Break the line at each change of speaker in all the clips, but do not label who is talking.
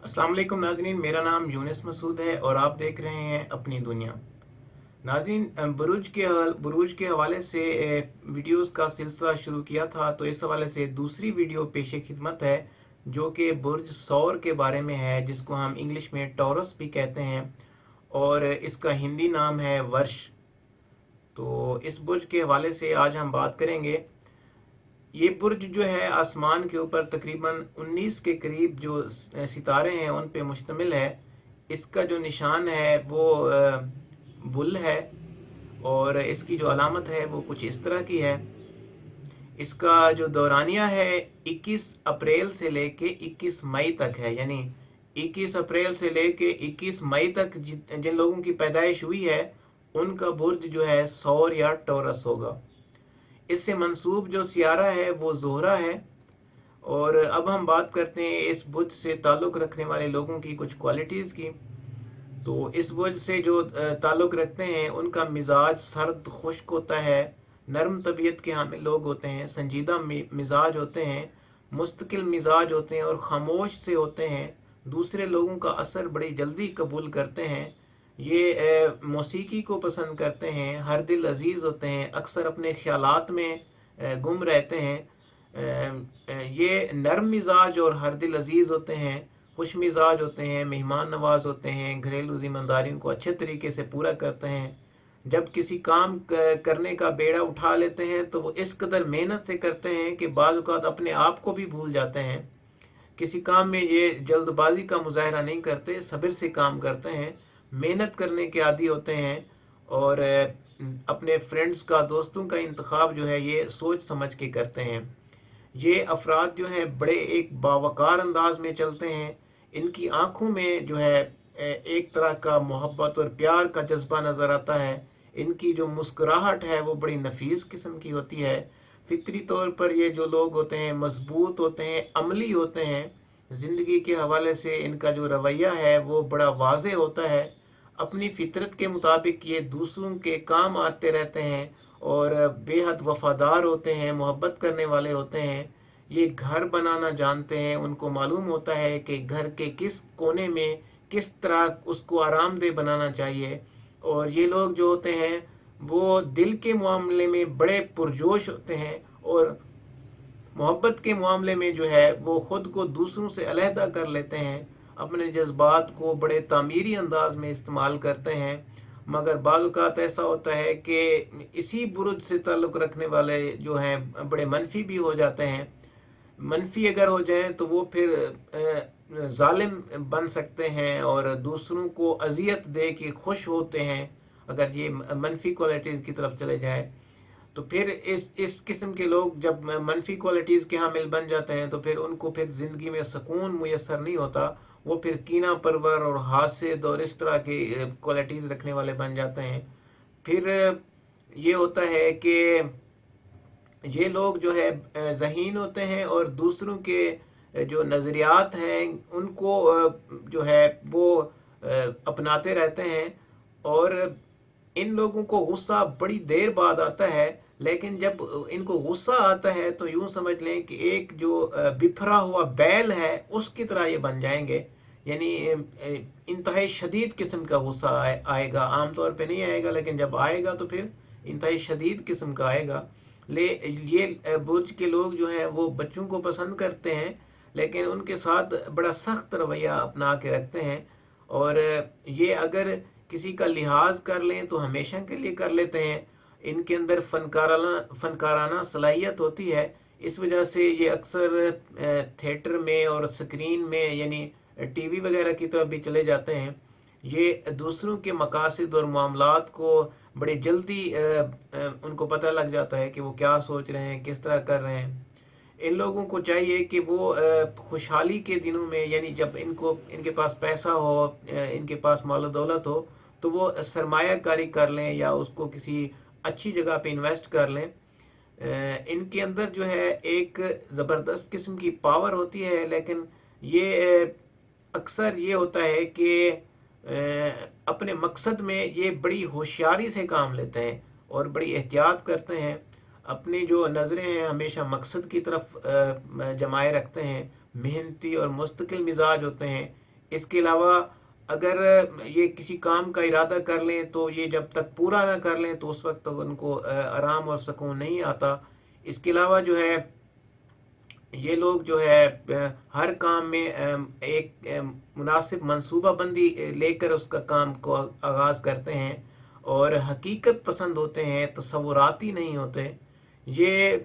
अस्सलाम वालेकुम नाज़रीन, मेरा नाम यूनिस मसूद है और आप देख रहे हैं अपनी दुनिया। नाज़रीन, बुरूज के हवाले से वीडियोस का सिलसिला शुरू किया था, तो इस हवाले से दूसरी वीडियो पेश खिदमत है जो कि बुर्ज सौर के बारे में है, जिसको हम इंग्लिश में टॉरस भी कहते हैं और इसका हिंदी नाम है वर्ष। तो इस बुर्ज के हवाले से आज हम बात करेंगे। ये बुर्ज जो है आसमान के ऊपर तकरीबन 19 के करीब जो सितारे हैं उन पे मुश्तमिल है। इसका जो निशान है वो बुल है और इसकी जो अलामत है वो कुछ इस तरह की है। इसका जो दौरानिया है 21 अप्रैल से लेके 21 मई तक है, यानी 21 अप्रैल से लेके 21 मई तक जिन लोगों की पैदाइश हुई है उनका बुर्ज जो है सौर या टॉरस होगा। इससे मंसूब जो सियारा है वो ज़ोहरा है। और अब हम बात करते हैं इस बुर्ज से ताल्लुक़ रखने वाले लोगों की कुछ क्वालिटीज़ की। तो इस बुर्ज से जो ताल्लुक़ रखते हैं उनका मिजाज सर्द खुश्क होता है, नरम तबीयत के हामिल लोग होते हैं, संजीदा मिजाज होते हैं, मुस्तकिल मिजाज होते हैं और ख़ामोश से होते हैं, दूसरे लोगों का असर बड़ी जल्दी कबूल करते हैं। ये मौसीकी को पसंद करते हैं, हर दिल अजीज़ होते हैं, अक्सर अपने ख्यालात में गुम रहते हैं। ये नरम मिजाज और हर दिल अजीज़ होते हैं, खुश मिजाज होते हैं, मेहमान नवाज होते हैं, घरेलू ज़िम्मेदारियों को अच्छे तरीके से पूरा करते हैं। जब किसी काम करने का बेड़ा उठा लेते हैं तो वो इस कदर मेहनत से करते हैं कि बाज़ औक़ात अपने आप को भी भूल जाते हैं। किसी काम में ये जल्दबाजी का मुजाहरा नहीं करते, सब्र से काम करते हैं, मेहनत करने के आदी होते हैं और अपने फ्रेंड्स का, दोस्तों का इंतखाब जो है ये सोच समझ के करते हैं। ये अफराद जो हैं बड़े एक बावकार अंदाज में चलते हैं। इनकी आंखों में जो है एक तरह का मोहब्बत और प्यार का जज्बा नज़र आता है। इनकी जो मुस्कुराहट है वो बड़ी नफीस किस्म की होती है। फितरी तौर पर ये जो लोग होते हैं मजबूत होते हैं, अमली होते हैं। ज़िंदगी के हवाले से इनका जो रवैया है वो बड़ा वाज़े होता है। अपनी फितरत के मुताबिक ये दूसरों के काम आते रहते हैं और बेहद वफादार होते हैं, मोहब्बत करने वाले होते हैं। ये घर बनाना जानते हैं, उनको मालूम होता है कि घर के किस कोने में किस तरह उसको आरामदेह बनाना चाहिए। और ये लोग जो होते हैं वो दिल के मामले में बड़े पुरजोश होते हैं और मोहब्बत के मामले में जो है वो ख़ुद को दूसरों से अलहदा कर लेते हैं, अपने जज्बात को बड़े तामीरी अंदाज में इस्तेमाल करते हैं। मगर बाज़ औक़ात ऐसा होता है कि इसी बुरुज से ताल्लुक़ रखने वाले जो हैं बड़े मनफी भी हो जाते हैं। मनफी अगर हो जाएं तो वो फिर जालिम बन सकते हैं और दूसरों को अजियत दे के खुश होते हैं। अगर ये मनफी क्वालिटीज़ की तरफ चले जाए तो फिर इस किस्म के लोग जब मनफी क्वालिटीज़ के हामिल बन जाते हैं तो फिर उनको फिर ज़िंदगी में सुकून मुयसर नहीं होता। वो फिर कीना परवर और हासिद और इस तरह की क्वालिटीज़ रखने वाले बन जाते हैं। फिर ये होता है कि ये लोग जो है ज़हीन होते हैं और दूसरों के जो नज़रियात हैं उनको जो है वो अपनाते रहते हैं। और इन लोगों को गुस्सा बड़ी देर बाद आता है, लेकिन जब इनको गुस्सा आता है तो यूँ समझ लें कि एक जो बिखरा हुआ बैल है उसकी तरह ये बन जाएंगे। यानी इंतहाई शदीद किस्म का गुस्सा आएगा। आम तौर पे नहीं आएगा, लेकिन जब आएगा तो फिर इंतहाई शदीद किस्म का आएगा। ये बुर्ज के लोग जो हैं वो बच्चों को पसंद करते हैं, लेकिन उनके साथ बड़ा सख्त रवैया अपना के रखते हैं। और ये अगर किसी का लिहाज कर लें तो हमेशा के लिए कर लेते हैं। इनके अंदर फनकाराना सलाहियत होती है। इस वजह से ये अक्सर थिएटर में और स्क्रीन में यानी टीवी वगैरह की तरफ भी चले जाते हैं। ये दूसरों के मकासद और मामलात को बड़ी जल्दी उनको पता लग जाता है कि वो क्या सोच रहे हैं, किस तरह कर रहे हैं। इन लोगों को चाहिए कि वो खुशहाली के दिनों में, यानी जब इनके पास पैसा हो, इनके पास माल दौलत हो, तो वो सरमायाकारी कर लें या उसको किसी अच्छी जगह पे इन्वेस्ट कर लें। इनके अंदर जो है एक ज़बरदस्त किस्म की पावर होती है, लेकिन ये अक्सर ये होता है कि अपने मकसद में ये बड़ी होशियारी से काम लेते हैं और बड़ी एहतियात करते हैं। अपनी जो नज़रें हैं हमेशा मकसद की तरफ जमाए रखते हैं। मेहनती और मुस्तकिल मिजाज होते हैं। اس کے علاوہ اگر یہ کسی کام کا ارادہ کر لیں تو یہ جب تک پورا نہ کر لیں تو اس وقت تک ان کو آرام اور سکون نہیں آتا۔ اس کے علاوہ جو ہے یہ لوگ جو ہے ہر کام میں ایک مناسب منصوبہ بندی لے کر اس کا کام کو آغاز کرتے ہیں، اور حقیقت پسند ہوتے ہیں، تصوراتی نہیں ہوتے۔ یہ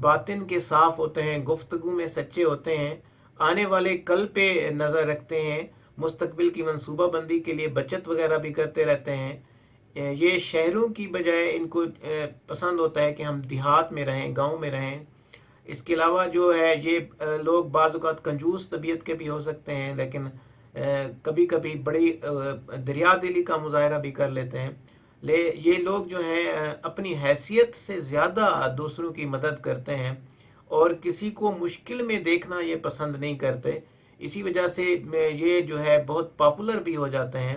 باطن کے صاف ہوتے ہیں، گفتگو میں سچے ہوتے ہیں، آنے والے کل پہ نظر رکھتے ہیں، مستقبل کی منصوبہ بندی کے لیے بچت وغیرہ بھی کرتے رہتے ہیں۔ یہ شہروں کی بجائے ان کو پسند ہوتا ہے کہ ہم دیہات میں رہیں، گاؤں میں رہیں۔ اس کے علاوہ جو ہے یہ لوگ بعض اوقات کنجوس طبیعت کے بھی ہو سکتے ہیں، لیکن کبھی کبھی بڑی دریا دلی کا مظاہرہ بھی کر لیتے ہیں۔ یہ لوگ جو ہیں اپنی حیثیت سے زیادہ دوسروں کی مدد کرتے ہیں، اور کسی کو مشکل میں دیکھنا یہ پسند نہیں کرتے۔ اسی وجہ سے یہ جو ہے بہت پاپولر بھی ہو جاتے ہیں۔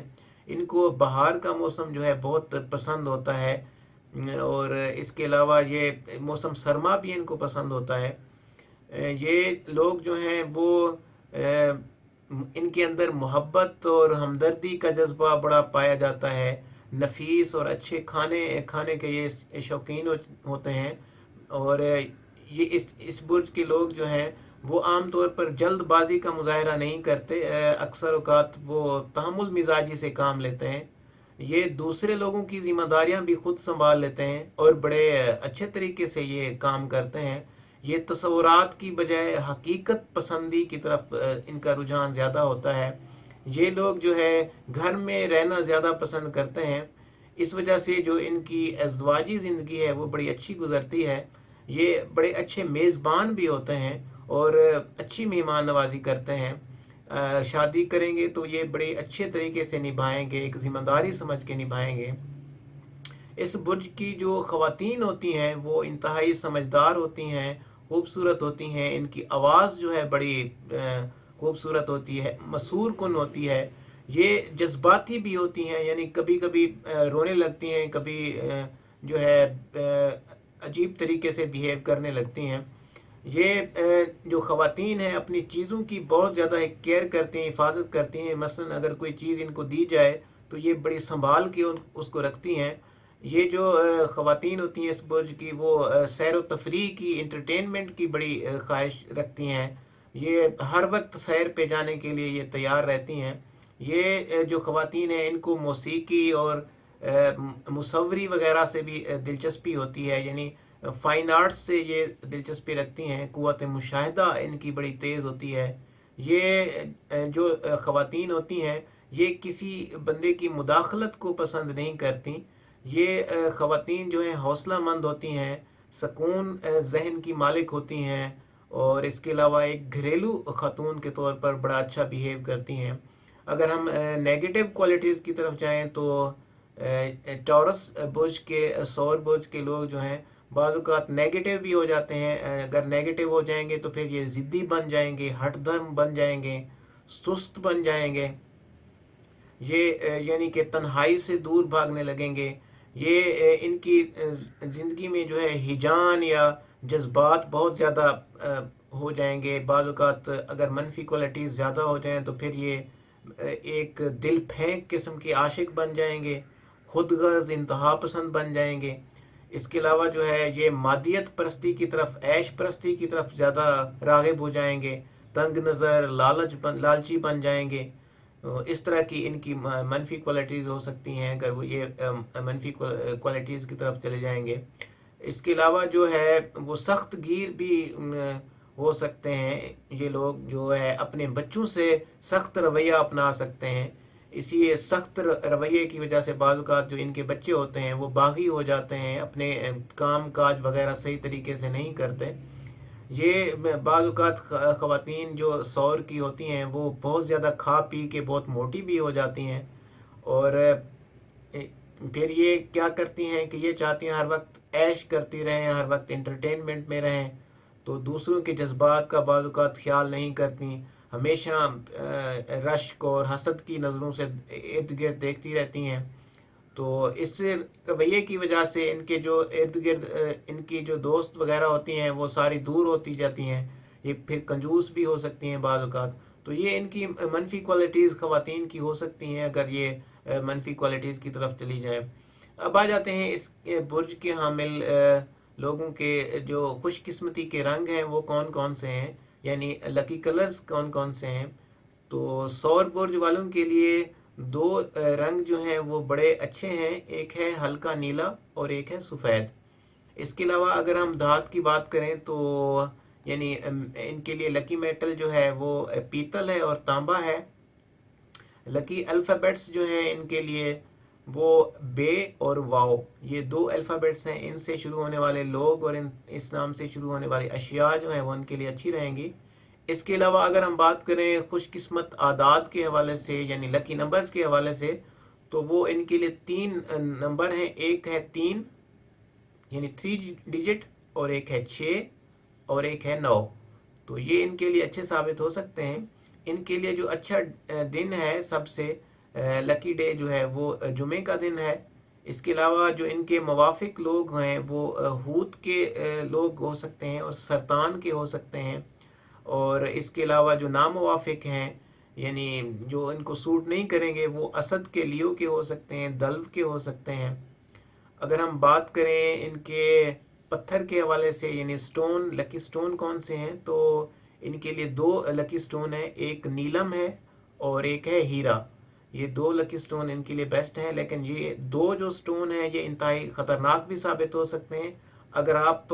ان کو بہار کا موسم جو ہے بہت پسند ہوتا ہے، اور اس کے علاوہ یہ موسم سرما بھی ان کو پسند ہوتا ہے۔ یہ لوگ جو ہیں وہ ان کے اندر محبت اور ہمدردی کا جذبہ بڑا پایا جاتا ہے، نفیس اور اچھے کھانے کے یہ شوقین ہوتے ہیں، اور یہ اس برج کے لوگ جو ہیں وہ عام طور پر جلد بازی کا مظاہرہ نہیں کرتے، اکثر اوقات وہ تحمل مزاجی سے کام لیتے ہیں۔ یہ دوسرے لوگوں کی ذمہ داریاں بھی خود سنبھال لیتے ہیں اور بڑے اچھے طریقے سے یہ کام کرتے ہیں۔ یہ تصورات کی بجائے حقیقت پسندی کی طرف ان کا رجحان زیادہ ہوتا ہے۔ یہ لوگ جو ہے گھر میں رہنا زیادہ پسند کرتے ہیں، اس وجہ سے جو ان کی ازدواجی زندگی ہے وہ بڑی اچھی گزرتی ہے۔ یہ بڑے اچھے میزبان بھی ہوتے ہیں اور اچھی مہمان نوازی کرتے ہیں۔ شادی کریں گے تو یہ بڑے اچھے طریقے سے نبھائیں گے، ایک ذمہ داری سمجھ کے نبھائیں گے۔ اس برج کی جو خواتین ہوتی ہیں وہ انتہائی سمجھدار ہوتی ہیں، خوبصورت ہوتی ہیں، ان کی آواز جو ہے بڑی خوبصورت ہوتی ہے، مسحور کن ہوتی ہے۔ یہ جذباتی بھی ہوتی ہیں، یعنی کبھی کبھی رونے لگتی ہیں، کبھی جو ہے عجیب طریقے سے بیہیو کرنے لگتی ہیں۔ یہ جو خواتین ہیں اپنی چیزوں کی بہت زیادہ کیئر کرتی ہیں، حفاظت کرتی ہیں۔ مثلا اگر کوئی چیز ان کو دی جائے تو یہ بڑی سنبھال کے اس کو رکھتی ہیں۔ یہ جو خواتین ہوتی ہیں اس برج کی، وہ سیر و تفریح کی، انٹرٹینمنٹ کی بڑی خواہش رکھتی ہیں۔ یہ ہر وقت سیر پہ جانے کے لیے یہ تیار رہتی ہیں۔ یہ جو خواتین ہیں ان کو موسیقی اور مصوری وغیرہ سے بھی دلچسپی ہوتی ہے، یعنی فائن آرٹس سے یہ دلچسپی رکھتی ہیں، قوت مشاہدہ ان کی بڑی تیز ہوتی ہے۔ یہ جو خواتین ہوتی ہیں یہ کسی بندے کی مداخلت کو پسند نہیں کرتی۔ یہ خواتین جو ہیں حوصلہ مند ہوتی ہیں، سکون ذہن کی مالک ہوتی ہیں، اور اس کے علاوہ ایک گھریلو خاتون کے طور پر بڑا اچھا بیہیو کرتی ہیں۔ اگر ہم نیگیٹو کوالٹیز کی طرف جائیں تو ٹورس برج کے، سور برج کے لوگ جو ہیں بعض اوقات نیگیٹو بھی ہو جاتے ہیں۔ اگر نیگیٹو ہو جائیں گے تو پھر یہ ضدی بن جائیں گے، ہٹ دھرم بن جائیں گے، سست بن جائیں گے۔ یہ یعنی کہ تنہائی سے دور بھاگنے لگیں گے۔ یہ ان کی زندگی میں جو ہے ہیجان یا جذبات بہت زیادہ ہو جائیں گے۔ بعض اوقات اگر منفی کوالٹیز زیادہ ہو جائیں تو پھر یہ ایک دل پھینک قسم کے عاشق بن جائیں گے، خود غرض انتہا پسند بن جائیں گے۔ اس کے علاوہ جو ہے یہ مادیت پرستی کی طرف، عیش پرستی کی طرف زیادہ راغب ہو جائیں گے، تنگ نظر، لالچی بن جائیں گے۔ اس طرح کی ان کی منفی کوالٹیز ہو سکتی ہیں اگر وہ یہ منفی کوالٹیز کی طرف چلے جائیں گے۔ اس کے علاوہ جو ہے وہ سخت گیر بھی ہو سکتے ہیں۔ یہ لوگ جو ہے اپنے بچوں سے سخت رویہ اپنا سکتے ہیں۔ اسی سخت رویے کی وجہ سے بعض اوقات جو ان کے بچے ہوتے ہیں وہ باغی ہو جاتے ہیں، اپنے کام کاج وغیرہ صحیح طریقے سے نہیں کرتے۔ یہ بعض اوقات خواتین جو سور کی ہوتی ہیں وہ بہت زیادہ کھا پی کے بہت موٹی بھی ہو جاتی ہیں، اور پھر یہ کیا کرتی ہیں کہ یہ چاہتی ہیں ہر وقت عیش کرتی رہیں، ہر وقت انٹرٹینمنٹ میں رہیں، تو دوسروں کے جذبات کا بعض اوقات خیال نہیں کرتی، ہمیشہ رشک اور حسد کی نظروں سے ارد گرد دیکھتی رہتی ہیں۔ تو اس رویے کی وجہ سے ان کے جو ارد گرد ان کی جو دوست وغیرہ ہوتی ہیں وہ ساری دور ہوتی جاتی ہیں۔ یہ پھر کنجوس بھی ہو سکتی ہیں بعض اوقات۔ تو तो ये इनकी मनफी क्वालिटीज़ ख़वातीन की हो सकती हैं अगर ये मनफी क्वालिटीज़ की तरफ चली जाए। अब आ जाते हैं इस बुर्ज के हामिल लोगों के जो खुशकिस्मती के रंग हैं वो कौन कौन से हैं, यानी लकी कलर्स कौन कौन से हैं। तो सौर बुर्ज वालों के लिए दो रंग जो हैं वो बड़े अच्छे हैं, एक है हल्का नीला और एक है सफ़ेद। इसके अलावा अगर हम धात की बात करें तो यानी इनके लिए लकी मेटल जो है वो पीतल है और तांबा है। लकी अल्फ़ाबेट्स जो हैं इनके लिए वो बे और वाओ, ये दो अल्फ़ाबेट्स हैं। इनसे शुरू होने वाले लोग और इस नाम से शुरू होने वाली अशिया जो हैं वो उनके लिए अच्छी रहेंगी। इसके अलावा अगर हम बात करें खुशकिस्मत आदाद के हवाले से यानी लकी नंबर्स के हवाले से, तो वो इनके लिए 3 नंबर हैं। एक है 3 यानी 3 डिजिट, और एक है 6 और एक है 9। तो ये इनके लिए अच्छे साबित हो सकते हैं। इनके लिए जो अच्छा दिन है सबसे लकी डे जो है वो जुमे का दिन है। इसके अलावा जो इनके मुवाफिक लोग हैं वो हूत के लोग हो सकते हैं और सरतान के हो सकते हैं। और इसके अलावा जो नामुवाफिक हैं यानी जो इनको सूट नहीं करेंगे वो असद के लियो के हो सकते हैं, दल्व के हो सकते हैं। अगर हम बात करें इनके पत्थर के हवाले से यानी स्टोन, लकी स्टोन कौन से हैं, तो इनके लिए 2 लकी स्टोन है, एक नीलम है और एक है हीरा। ये 2 लकी स्टोन इनके लिए बेस्ट हैं। लेकिन ये 2 जो स्टोन हैं ये इंतहाई ख़तरनाक भी साबित हो सकते हैं। अगर आप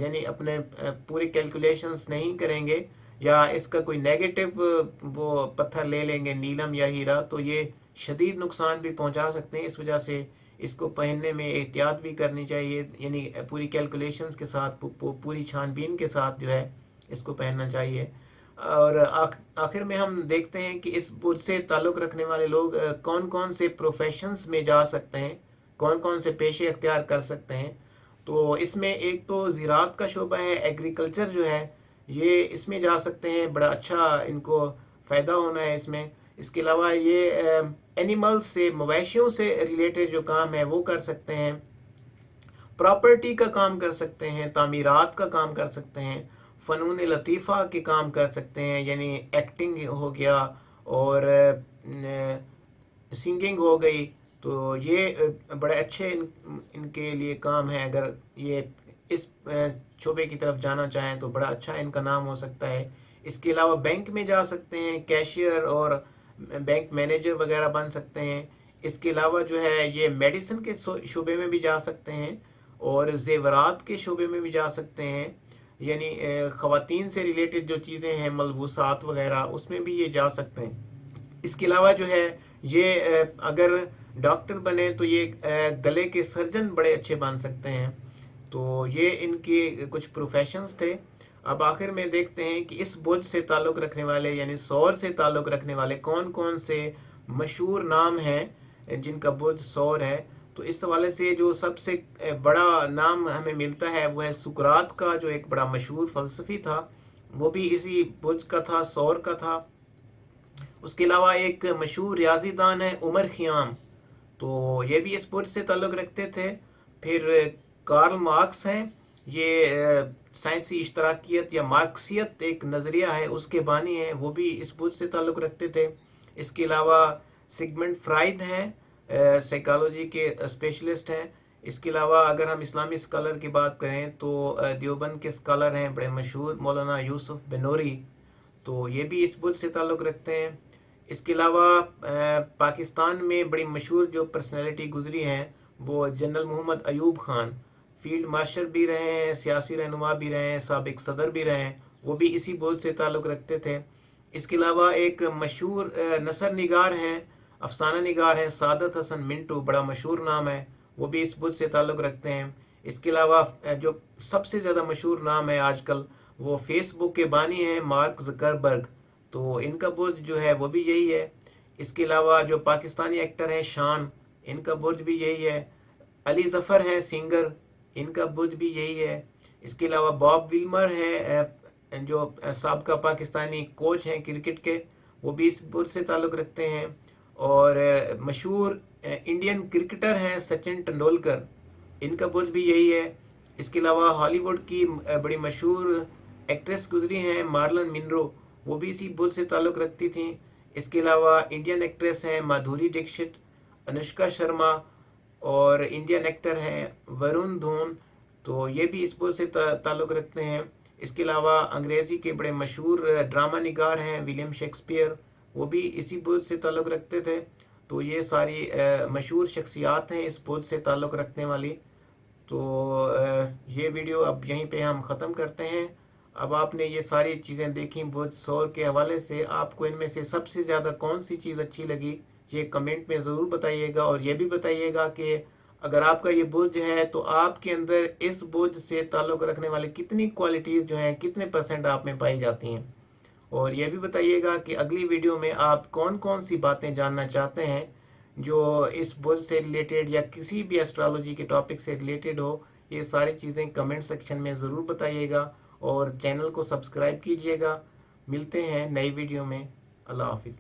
यानी अपने पूरी कैलकुलेशंस नहीं करेंगे या इसका कोई नेगेटिव वो पत्थर ले लेंगे नीलम या हीरा, तो ये शदीद नुकसान भी पहुंचा सकते हैं। इस वजह से इसको पहनने में एहतियात भी करनी चाहिए, यानी पूरी कैलकुलेशंस के साथ पूरी छानबीन के साथ जो है इसको पहनना चाहिए। और आखिर में हम देखते हैं कि इस बुर्ज से ताल्लुक़ रखने वाले लोग कौन कौन से प्रोफेशंस में जा सकते हैं, कौन कौन से पेशे अख्तियार कर सकते हैं। तो इसमें एक तो ज़राअत का शोबा है, एग्रीकल्चर जो है ये इसमें जा सकते हैं, बड़ा अच्छा इनको फ़ायदा होना है इसमें। इसके अलावा ये एनिमल्स से, मवेशियों से रिलेटेड जो काम है वो कर सकते हैं, प्रॉपर्टी का काम कर सकते हैं, तामीरात का काम कर सकते हैं, फ़नून लतीफ़ा के काम कर सकते हैं, यानी एक्टिंग हो गया और सिंगिंग हो गई। तो ये बड़े अच्छे इनके लिए काम है। अगर ये इस शोबे की तरफ जाना चाहें तो बड़ा अच्छा इनका नाम हो सकता है। इसके अलावा बैंक में जा सकते हैं, कैशियर और बैंक मैनेजर वगैरह बन सकते हैं। इसके अलावा जो है ये मेडिसिन के शोबे में भी जा सकते हैं और ज़ेवरात के शोबे में भी जा सकते हैं, यानी ख़वातीन से रिलेटेड जो चीज़ें हैं मलबूसात वगैरह उसमें भी ये जा सकते हैं। इसके अलावा जो है ये अगर डॉक्टर बने तो ये गले के सर्जन बड़े अच्छे बन सकते हैं। तो ये इनके कुछ प्रोफेशंस थे। अब आखिर में देखते हैं कि इस बुर्ज से ताल्लुक़ रखने वाले यानी सौर से ताल्लुक़ रखने वाले कौन कौन से मशहूर नाम हैं जिनका बुर्ज सौर है। तो इस हवाले से जो सबसे बड़ा नाम हमें मिलता है वो है सुकरात का, जो एक बड़ा मशहूर फ़लसफ़ी था, वो भी इसी बुर्ज का था, सौर का था। उसके अलावा एक मशहूर रियाजीदान है उमर ख़ियाम, तो ये भी इस बुर्ज से ताल्लुक़ रखते थे। फिर कार्ल मार्क्स हैं, ये साइंसी इश्तराकियत या मार्क्सियत एक नज़रिया है उसके बानी हैं, वो भी इस बुर्ज से ताल्लुक़ रखते थे। इसके अलावा सिगमंड फ्राइड हैं, साइकोलॉजी के स्पेशलिस्ट हैं। इसके अलावा अगर हम इस्लामी स्कॉलर की बात करें तो देवबंद के स्कॉलर हैं बड़े मशहूर मौलाना यूसुफ बिनूरी, तो ये भी इस बुर्ज से ताल्लुक़ रखते हैं। इसके अलावा पाकिस्तान में बड़ी मशहूर जो पर्सनैलिटी गुजरी हैं वो general Mohammad Ayub Khan, field marshal भी रहे हैं, सियासी रहनुमा भी रहे हैं, साबिक सदर भी रहे हैं, वो भी इसी बुर्ज से ताल्लुक़ रखते थे। इसके अलावा एक मशहूर नसर निगार हैं, अफसाना निगार हैं, सादत हसन मिंटू, बड़ा मशहूर नाम है, वो भी इस बुर्ज से ताल्लुक़ रखते हैं। इसके अलावा जो सबसे ज़्यादा मशहूर नाम है आजकल वो फेसबुक के बानी हैं मार्क ज़करबर्ग, तो इनका बुर्ज जो है वो भी यही है। इसके अलावा जो पाकिस्तानी एक्टर हैं शान, इनका बुर्ज भी यही है। अली ज़फ़र हैं सिंगर, इनका बुर्ज भी यही है। इसके अलावा बॉब विल्मर हैं जो साबका पाकिस्तानी कोच हैं क्रिकेट के, वो भी इस बुर्ज से ताल्लुक़ रखते हैं। और मशहूर इंडियन क्रिकेटर हैं सचिन तेंदुलकर, इनका बुर्ज भी यही है। इसके अलावा हॉलीवुड की बड़ी मशहूर एक्ट्रेस गुजरी हैं मार्लन मिनरो, وہ بھی اسی بدھ سے تعلق رکھتی تھیں. اس کے علاوہ انڈین ایکٹریس ہیں مادھوری ڈکشت, انوشکا شرما, اور انڈین ایکٹر ہیں ورون دھون, تو یہ بھی اس بدھ سے تعلق رکھتے ہیں. اس کے علاوہ انگریزی کے بڑے مشہور ڈرامہ نگار ہیں ولیم شیکسپیئر, وہ بھی اسی بدھ سے تعلق رکھتے تھے. تو یہ ساری مشہور شخصیات ہیں اس بدھ سے تعلق رکھنے والی. تو یہ ویڈیو اب یہیں پہ ہم ختم کرتے ہیں. اب آپ نے یہ ساری چیزیں دیکھیں بدھ سور کے حوالے سے, آپ کو ان میں سے سب سے زیادہ کون سی چیز اچھی لگی یہ کمنٹ میں ضرور بتائیے گا. اور یہ بھی بتائیے گا کہ اگر آپ کا یہ بدھ ہے تو آپ کے اندر اس بدھ سے تعلق رکھنے والے کتنی کوالٹیز جو ہیں کتنے پرسنٹ آپ میں پائی جاتی ہیں. اور یہ بھی بتائیے گا کہ اگلی ویڈیو میں آپ کون کون سی باتیں جاننا چاہتے ہیں جو اس بدھ سے ریلیٹڈ یا کسی بھی ایسٹرالوجی کے ٹاپک سے ریلیٹڈ ہو. یہ ساری چیزیں کمنٹ سیکشن میں ضرور بتائیے گا اور چینل کو سبسکرائب کیجیے گا. ملتے ہیں نئی ویڈیو میں. اللہ حافظ.